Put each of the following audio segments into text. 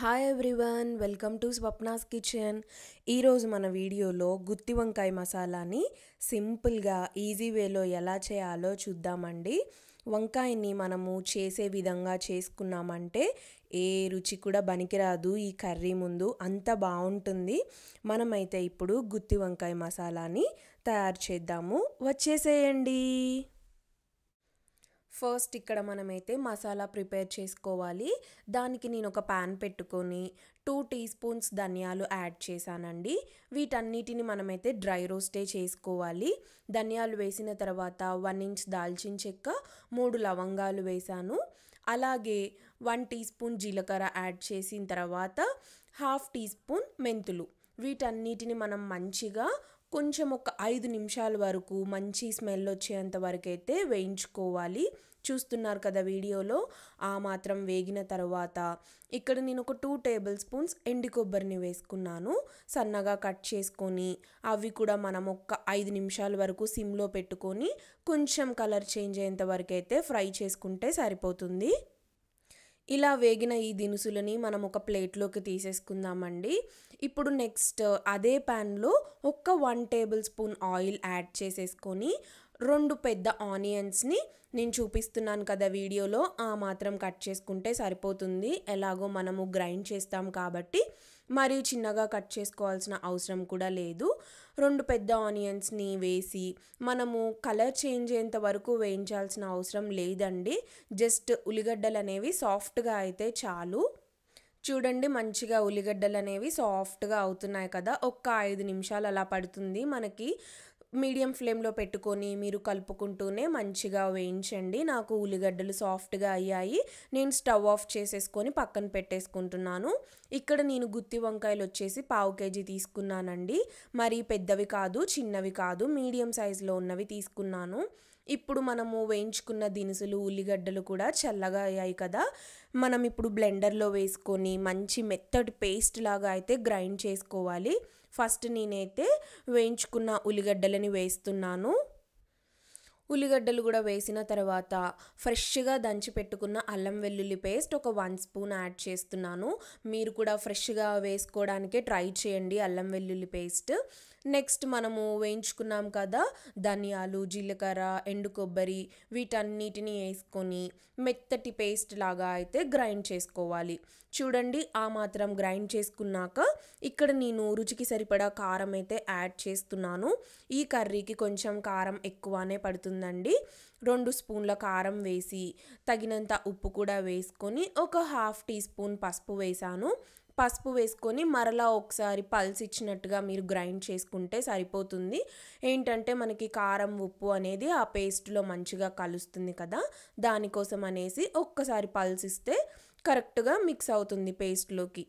Hi everyone, welcome to Swapna's kitchen. ఈరోజు మన వీడియోలో గుత్తి వంకాయ మసాలాని సింపుల్గా ఈజీ వేలో ఎలా చేయాలో చూద్దామండి. వంకాయని మనము చేసే విధంగా చేసుకున్నామంటే ఏ రుచి కూడా బనికిరాదు ఈ కర్రీ ముందు, అంత బాగుంటుంది. మనమైతే ఇప్పుడు గుత్తి వంకాయ మసాలాని తయారు చేద్దాము, వచ్చేసేయండి. ఫస్ట్ ఇక్కడ మనమైతే మసాలా ప్రిపేర్ చేసుకోవాలి. దానికి నేను ఒక ప్యాన్ పెట్టుకొని 2 టీ స్పూన్స్ ధనియాలు యాడ్ చేశానండి. వీటన్నిటిని మనమైతే డ్రై రోస్టే చేసుకోవాలి. ధనియాలు వేసిన తర్వాత 1 ఇంచ్ దాల్చిన చెక్క, 3 లవంగాలు వేశాను. అలాగే 1 టీ స్పూన్ జీలకర్ర యాడ్ చేసిన తర్వాత 1/2 టీ స్పూన్ మెంతులు. వీటన్నిటిని మనం మంచిగా కొంచెం ఒక 5 నిమిషాల వరకు మంచి స్మెల్ వచ్చేంత వరకు అయితే వేయించుకోవాలి. చూస్తున్నారు కదా వీడియోలో, ఆ మాత్రం వేగిన తర్వాత ఇక్కడ నేను ఒక 2 టేబుల్ స్పూన్స్ ఎండు కొబ్బరిని వేసుకున్నాను, సన్నగా కట్ చేసుకొని. అవి కూడా మనం ఒక 5 నిమిషాల వరకు సిమ్లో పెట్టుకొని కొంచెం కలర్ చేంజ్ అయ్యేంత వరకు అయితే ఫ్రై చేసుకుంటే సరిపోతుంది. ఇలా వేగిన ఈ దినుసులని మనం ఒక ప్లేట్లోకి తీసేసుకుందామండి. ఇప్పుడు నెక్స్ట్ అదే ప్యాన్లో ఒక 1 టేబుల్ స్పూన్ ఆయిల్ యాడ్ చేసేసుకొని 2 పెద్ద ఆనియన్స్ని నేను చూపిస్తున్నాను కదా వీడియోలో, ఆ మాత్రం కట్ చేసుకుంటే సరిపోతుంది. ఎలాగో మనము గ్రైండ్ చేస్తాం కాబట్టి మరీ చిన్నగా కట్ చేసుకోవాల్సిన అవసరం కూడా లేదు. 2 పెద్ద ఆనియన్స్ని వేసి మనము కలర్ చేంజ్ అయ్యేంత వరకు వేయించాల్సిన అవసరం లేదండి. జస్ట్ ఉల్లిగడ్డలు అనేవి సాఫ్ట్గా అయితే చాలు. చూడండి, మంచిగా ఉల్లిగడ్డలు అనేవి సాఫ్ట్గా అవుతున్నాయి కదా. ఒక్క 5 నిమిషాలు అలా పడుతుంది మనకి. మీడియం ఫ్లేమ్లో పెట్టుకొని మీరు కలుపుకుంటూనే మంచిగా వేయించండి. నాకు ఉల్లిగడ్డలు సాఫ్ట్గా అయ్యాయి. నేను స్టవ్ ఆఫ్ చేసేసుకొని పక్కన పెట్టేసుకుంటున్నాను. ఇక్కడ నేను గుత్తి వంకాయలు వచ్చేసి 1/2 కేజీ తీసుకున్నానండి. మరి పెద్దవి కాదు, చిన్నవి కాదు, మీడియం సైజులో ఉన్నవి తీసుకున్నాను. ఇప్పుడు మనము వేయించుకున్న దినుసులు, ఉల్లిగడ్డలు కూడా చల్లగా అయ్యాయి కదా. మనం ఇప్పుడు బ్లెండర్లో వేసుకొని మంచి మెత్తటి పేస్ట్ లాగా అయితే గ్రైండ్ చేసుకోవాలి. ఫస్ట్ నేనైతే వేయించుకున్న ఉల్లిగడ్డలని వేస్తున్నాను. ఉల్లిగడ్డలు కూడా వేసిన తర్వాత ఫ్రెష్గా దంచి పెట్టుకున్న అల్లం వెల్లుల్లి పేస్ట్ ఒక 1 స్పూన్ యాడ్ చేస్తున్నాను. మీరు కూడా ఫ్రెష్గా వేసుకోవడానికే ట్రై చేయండి అల్లం వెల్లుల్లి పేస్ట్. నెక్స్ట్ మనము వేయించుకున్నాం కదా ధనియాలు, జీలకర్ర, ఎండు కొబ్బరి, వీటన్నిటిని వేసుకొని మెత్తటి పేస్ట్ లాగా అయితే గ్రైండ్ చేసుకోవాలి. చూడండి, ఆ మాత్రం గ్రైండ్ చేసుకున్నాక ఇక్కడ నేను రుచికి సరిపడా కారం అయితే యాడ్ చేస్తున్నాను. ఈ కర్రీకి కొంచెం కారం ఎక్కువనే పడుతుందండి. 2 స్పూన్ల కారం వేసి తగినంత ఉప్పు కూడా వేసుకొని ఒక 1/2 టీ స్పూన్ పసుపు వేసాను. పసుపు వేసుకొని మరలా ఒకసారి పల్స్ ఇచ్చినట్టుగా మీరు గ్రైండ్ చేసుకుంటే సరిపోతుంది. ఏంటంటే మనకి కారం, ఉప్పు అనేది ఆ పేస్ట్లో మంచిగా కలుస్తుంది కదా, దానికోసం అనేసి ఒక్కసారి పల్స్ ఇస్తే కరెక్ట్గా మిక్స్ అవుతుంది పేస్ట్లోకి.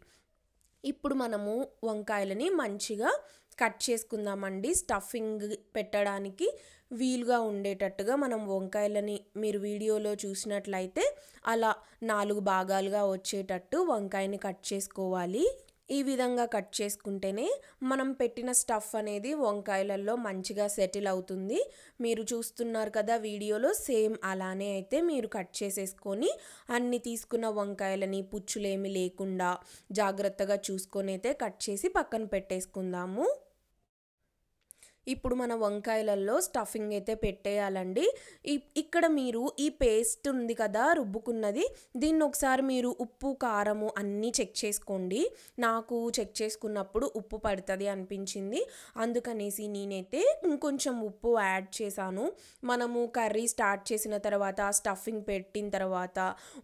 ఇప్పుడు మనము వంకాయలని మంచిగా కట్ చేసుకుందామండి. స్టఫింగ్ పెట్టడానికి వీలుగా ఉండేటట్టుగా మనం వంకాయలని మీరు వీడియోలో చూసినట్లయితే అలా 4 భాగాలుగా వచ్చేటట్టు వంకాయని కట్ చేసుకోవాలి. ఈ విధంగా కట్ చేసుకుంటేనే మనం పెట్టిన స్టఫ్ అనేది వంకాయలలో మంచిగా సెటిల్ అవుతుంది. మీరు చూస్తున్నారు కదా వీడియోలో, సేమ్ అలానే అయితే మీరు కట్ చేసేసుకొని అన్ని తీసుకున్న వంకాయలని పుచ్చులేమి లేకుండా జాగ్రత్తగా చూసుకొని అయితే కట్ చేసి పక్కన పెట్టేసుకుందాము. ఇప్పుడు మన వంకాయలలో స్టఫింగ్ అయితే పెట్టేయాలండి. ఇక్కడ మీరు ఈ పేస్ట్ ఉంది కదా రుబ్బుకున్నది, దీన్ని ఒకసారి మీరు ఉప్పు, కారము అన్నీ చెక్ చేసుకోండి. నాకు చెక్ చేసుకున్నప్పుడు ఉప్పు పడుతుంది అనిపించింది, అందుకనేసి నేనైతే ఇంకొంచెం ఉప్పు యాడ్ చేశాను. మనము కర్రీ స్టార్ట్ చేసిన తర్వాత, స్టఫింగ్ పెట్టిన తర్వాత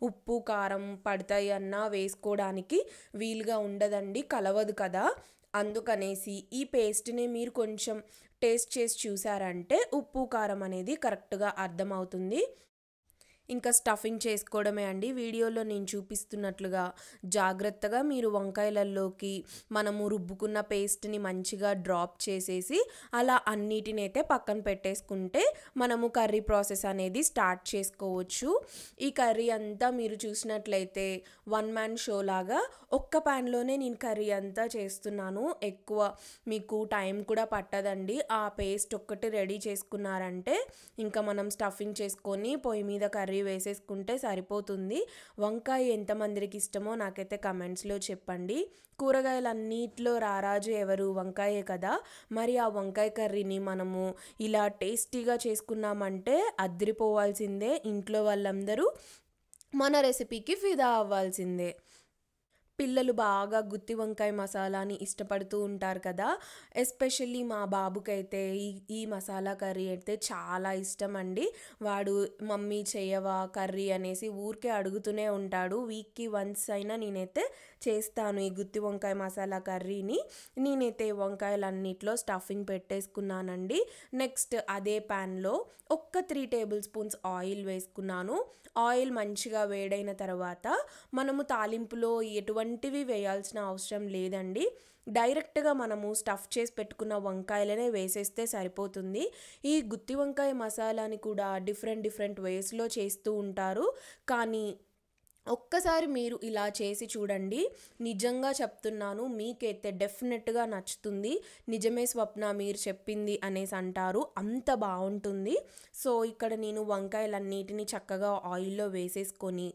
ఉప్పు, కారం పడతాయి అన్నా వేసుకోవడానికి వీలుగా ఉండదండి, కలవదు కదా. అందుకనేసి ఈ పేస్ట్ని మీరు కొంచెం టేస్ట్ చేసి చూసారంటే ఉప్పు, కారం అనేది కరెక్ట్గా అర్థమవుతుంది. ఇంకా స్టఫింగ్ చేసుకోవడమే అండి. వీడియోలో నేను చూపిస్తున్నట్లుగా జాగ్రత్తగా మీరు వంకాయలలోకి మనము రుబ్బుకున్న పేస్ట్ని మంచిగా డ్రాప్ చేసేసి అలా అన్నిటిని అయితే పక్కన పెట్టేసుకుంటే మనము కర్రీ ప్రాసెస్ అనేది స్టార్ట్ చేసుకోవచ్చు. ఈ కర్రీ అంతా మీరు చూసినట్లయితే 1 మ్యాన్ షో లాగా ఒక్క ప్యాన్లోనే నేను కర్రీ అంతా చేస్తున్నాను. ఎక్కువ మీకు టైం కూడా పట్టదండి. ఆ పేస్ట్ ఒక్కటి రెడీ చేసుకున్నారంటే ఇంకా మనం స్టఫింగ్ చేసుకొని పొయ్యి మీద కర్రీ కర్రీ వేసేసుకుంటే సరిపోతుంది. వంకాయ ఎంతమందికి ఇష్టమో నాకైతే కమెంట్స్లో చెప్పండి. కూరగాయలన్నిట్లో రారాజు ఎవరు? వంకాయే కదా. మరి ఆ వంకాయ కర్రీని మనము ఇలా టేస్టీగా చేసుకున్నామంటే అద్రిపోవాల్సిందే. ఇంట్లో వాళ్ళందరూ మన రెసిపీకి ఫిదా అవ్వాల్సిందే. పిల్లలు బాగా గుత్తి వంకాయ మసాలాని ఇష్టపడుతూ ఉంటారు కదా. ఎస్పెషల్లీ మా బాబుకైతే ఈ మసాలా కర్రీ అయితే చాలా ఇష్టం అండి. వాడు మమ్మీ చేయవా కర్రీ అనేసి ఊరికే అడుగుతూనే ఉంటాడు. వీక్కి వన్స్ అయినా నేనైతే చేస్తాను ఈ గుత్తి వంకాయ మసాలా కర్రీని. నేనైతే వంకాయలన్నిట్లో స్టఫింగ్ పెట్టేసుకున్నానండి. నెక్స్ట్ అదే ప్యాన్లో ఒక్క 3 టేబుల్ స్పూన్స్ ఆయిల్ వేసుకున్నాను. ఆయిల్ మంచిగా వేడైన తర్వాత మనము తాలింపులో ఎటువంటివి వేయాల్సిన అవసరం లేదండి. డైరెక్ట్గా మనము స్టఫ్ చేసి పెట్టుకున్న వంకాయలనే వేసేస్తే సరిపోతుంది. ఈ గుత్తి వంకాయ మసాలాని కూడా డిఫరెంట్ వేస్లో చేస్తూ ఉంటారు. కానీ ఒక్కసారి మీరు ఇలా చేసి చూడండి. నిజంగా చెప్తున్నాను, మీకైతే డెఫినెట్గా నచ్చుతుంది. నిజమే స్వప్న మీరు చెప్పింది అనేసి అంటారు. అంత బాగుంటుంది. సో ఇక్కడ నేను వంకాయలన్నిటిని చక్కగా ఆయిల్లో వేసేసుకొని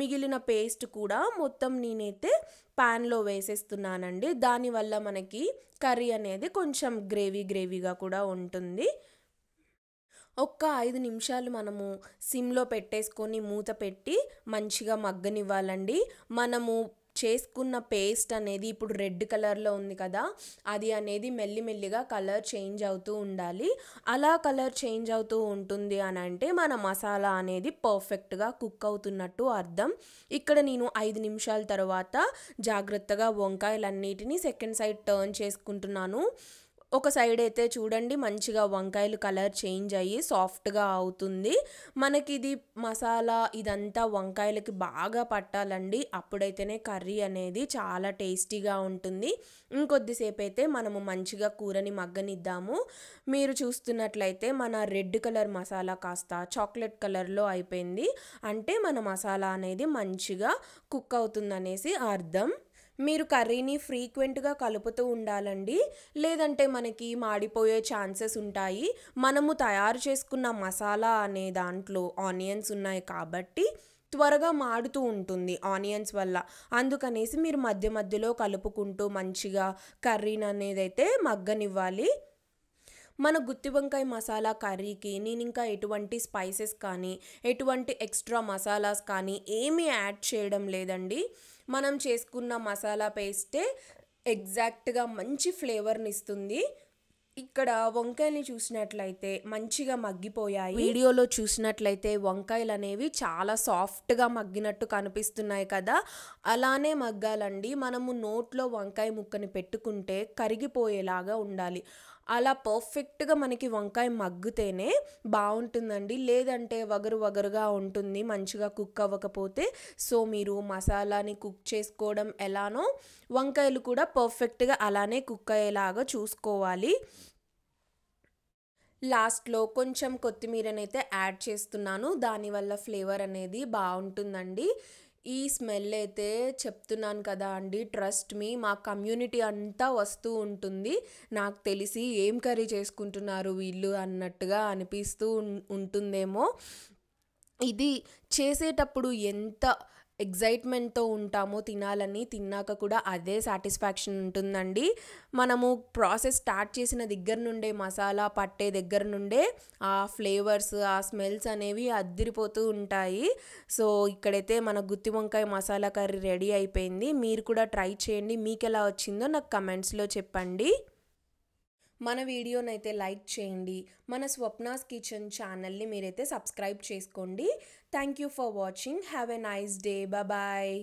మిగిలిన పేస్ట్ కూడా మొత్తం నేనైతే ప్యాన్లో వేసేస్తున్నానండి. దానివల్ల మనకి కర్రీ అనేది కొంచెం గ్రేవీగా కూడా ఉంటుంది. ఒక్క 5 నిమిషాలు మనము సిమ్లో పెట్టేసుకొని మూత పెట్టి మంచిగా మగ్గనివ్వాలండి. మనము చేసుకున్న పేస్ట్ అనేది ఇప్పుడు రెడ్ కలర్లో ఉంది కదా, అది అనేది మెల్లిమెల్లిగా కలర్ చేంజ్ అవుతూ ఉండాలి. అలా కలర్ చేంజ్ అవుతూ ఉంటుంది అని అంటే మన మసాలా అనేది పర్ఫెక్ట్గా కుక్ అవుతున్నట్టు అర్థం. ఇక్కడ నేను 5 నిమిషాల తర్వాత జాగ్రత్తగా వంకాయలన్నిటినీ సెకండ్ సైడ్ టర్న్ చేసుకుంటున్నాను. ఒక సైడ్ అయితే చూడండి మంచిగా వంకాయలు కలర్ చేంజ్ అయ్యి సాఫ్ట్గా అవుతుంది. మనకి ఇది మసాలా ఇదంతా వంకాయలకి బాగా పట్టాలండి. అప్పుడైతేనే కర్రీ అనేది చాలా టేస్టీగా ఉంటుంది. ఇంకొద్దిసేపు అయితే మనము మంచిగా కూరని మగ్గనిద్దాము. మీరు చూస్తున్నట్లయితే మన రెడ్ కలర్ మసాలా కాస్త చాక్లెట్ కలర్లో అయిపోయింది. అంటే మన మసాలా అనేది మంచిగా కుక్ అవుతుందనేసి అర్థం. మీరు కర్రీని ఫ్రీక్వెంట్గా కలుపుతూ ఉండాలండి. లేదంటే మనకి మాడిపోయే ఛాన్సెస్ ఉంటాయి. మనము తయారు చేసుకున్న మసాలా అనే దాంట్లో ఆనియన్స్ ఉన్నాయి కాబట్టి త్వరగా మాడుతూ ఉంటుంది ఆనియన్స్ వల్ల. అందుకనేసి మీరు మధ్యలో కలుపుకుంటూ మంచిగా కర్రీని అనేది అయితే మగ్గనివ్వాలి. మన గుత్తి వంకాయ మసాలా కర్రీకి నేను ఇంకా ఎటువంటి స్పైసెస్ కానీ ఎటువంటి ఎక్స్ట్రా మసాలాస్ కానీ ఏమీ యాడ్ చేయడం లేదండి. మనం చేసుకున్న మసాలా పేస్టే ఎగ్జాక్ట్గా మంచి ఫ్లేవర్ని ఇస్తుంది. ఇక్కడ వంకాయల్ని చూసినట్లయితే మంచిగా మగ్గిపోయాయి. వీడియోలో చూసినట్లయితే వంకాయలు అనేవి చాలా సాఫ్ట్గా మగ్గినట్టు కనిపిస్తున్నాయి కదా, అలానే మగ్గాలండి. మనము నోట్లో వంకాయ ముక్కని పెట్టుకుంటే కరిగిపోయేలాగా ఉండాలి. అలా పర్ఫెక్ట్గా మనకి వంకాయ మగ్గితేనే బాగుంటుందండి. లేదంటే వగరుగా ఉంటుంది మంచిగా కుక్ అవ్వకపోతే. సో మీరు మసాలాని కుక్ చేసుకోవడం ఎలానో వంకాయలు కూడా పర్ఫెక్ట్గా అలానే కుక్ అయ్యేలాగా చూసుకోవాలి. లాస్ట్లో కొంచెం కొత్తిమీరనైతే యాడ్ చేస్తున్నాను. దానివల్ల ఫ్లేవర్ అనేది బాగుంటుందండి. ఈ స్మెల్ అయితే చెప్తున్నాను కదా అండి, ట్రస్ట్ మీ, మా కమ్యూనిటీ అంతా వస్తూ ఉంటుంది. నాకు తెలిసి ఏం కర్రీ చేసుకుంటున్నారు వీళ్ళు అన్నట్టుగా అనిపిస్తూ ఉంటుందేమో. ఇది చేసేటప్పుడు ఎంత ఎగ్జైట్మెంట్తో ఉంటామో తినాలని, తిన్నాక కూడా అదే సాటిస్ఫాక్షన్ ఉంటుందండి. మనము ప్రాసెస్ స్టార్ట్ చేసిన దగ్గర నుండే మసాలా పట్టే దగ్గర నుండే ఆ ఫ్లేవర్స్ ఆ స్మెల్స్ అనేవి అద్దిరిపోతూ ఉంటాయి. సో ఇక్కడైతే మన గుత్తి వంకాయ మసాలా కర్రీ రెడీ అయిపోయింది. మీరు కూడా ట్రై చేయండి. మీకు ఎలా వచ్చిందో నాకు కమెంట్స్లో చెప్పండి. మన వీడియోనైతే లైక్ చేయండి. మన స్వప్నాస్ కిచెన్ ఛానల్ని మీరైతే సబ్స్క్రైబ్ చేసుకోండి. Thank you for watching. Have a nice day. Bye.